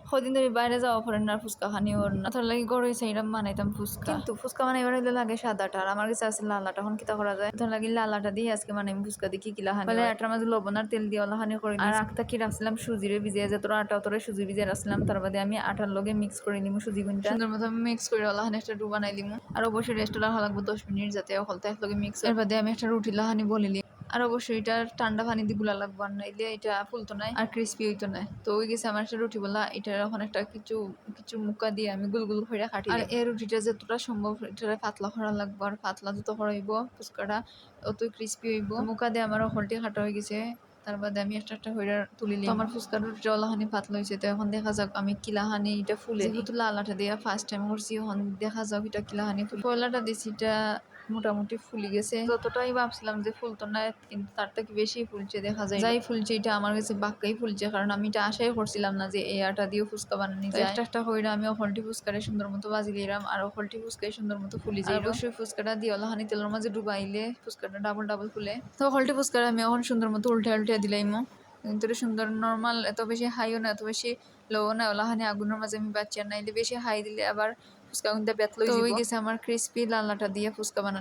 কদিন ধরে বাইরে যাওয়া পড়ে না ফুচকা খানি ওর না তোর লাগে গরু সেইরাম বানাইতাম ফুচকা কিন্তু ফুচকা বানাইবার হইলে লাগে সাদাটা আর আমার কাছে আছে লালাটা এখন কিতা করা যায় তোর লাগে লালাটা দিয়ে আজকে মানে ফুচকা দেখি কিলা হানি বলে আটার মাঝে লবণ আর তেল দিয়ে হানি করে আর আখটা কি রাখছিলাম সুজিরে ভিজিয়ে যে তোর আটা তোরে সুজি ভিজিয়ে রাখছিলাম তার বাদে আমি আটার লগে মিক্স করে নিমু সুজি গুণটা সুন্দর মতো মিক্স করে হানি একটা ডু বানাই দিমু আর অবশ্যই রেস্টটা রাখা লাগবে 10 মিনিট যাতে হলতে একলগে মিক্স এর বাদে আমি একটা রুটি লাহানি বলিলি আর অবশ্যই এটা ঠান্ডা পানি দিয়ে গুলা লাগবো আর নাইলে এটা ফুলতো নাই আর ক্রিস্পি হইতো না তো ওই গেছে আমার একটা রুটি বলা এটা এখন একটা কিছু কিছু মুখা দিয়ে আমি গুল গুল করে কাটি আর এই রুটিটা যতটা সম্ভব এটা পাতলা করা লাগবো আর পাতলা যত করাইব ফুচকাটা অতই ক্রিস্পি হইব মুখা দিয়ে আমার হলটি কাটা হয়ে গেছে তার বাদে আমি একটা একটা হইরা তুলিলি আমার ফুচকার রুটিটা লাহানি পাতলা হয়েছে তো এখন দেখা যাক আমি কিলাহানি এটা ফুলে যেহেতু লালাটা দিয়ে ফার্স্ট টাইম করছি এখন দেখা যাক এটা কিলাহানি ফুল পয়লাটা দিছি এটা মোটামুটি ফুলি গেছে যতটাই ভাবছিলাম যে ফুলতো না কিন্তু তার থেকে বেশি ফুলছে দেখা যায় যাই ফুলছে এটা আমার কাছে বাক্কাই ফুলছে কারণ আমি এটা আশাই করছিলাম না যে এই আটা দিয়ে ফুচকা বানানি যায় একটা একটা হইরা আমি হলটি ফুচকারে সুন্দর মতো বাজি দিলাম আর হলটি ফুচকায় সুন্দর মতো ফুলি যায় অবশ্যই ফুচকাটা দিয়ে লাহানি তেলের মাঝে ডুবাইলে ফুচকাটা ডাবল ডাবল ফুলে তো হলটি ফুচকাটা আমি এখন সুন্দর মতো উল্টে উল্টে দিলাইমো কিন্তু সুন্দর নর্মাল এত বেশি হাইও না এত বেশি লো না লাহানি আগুনের মাঝে আমি বাচ্চা নাইলে বেশি হাই দিলে আবার ফুচকা কিন্তু বেতল হয়ে গেছে আমার ক্রিস্পি লালাটা দিয়ে ফুচকা বানানো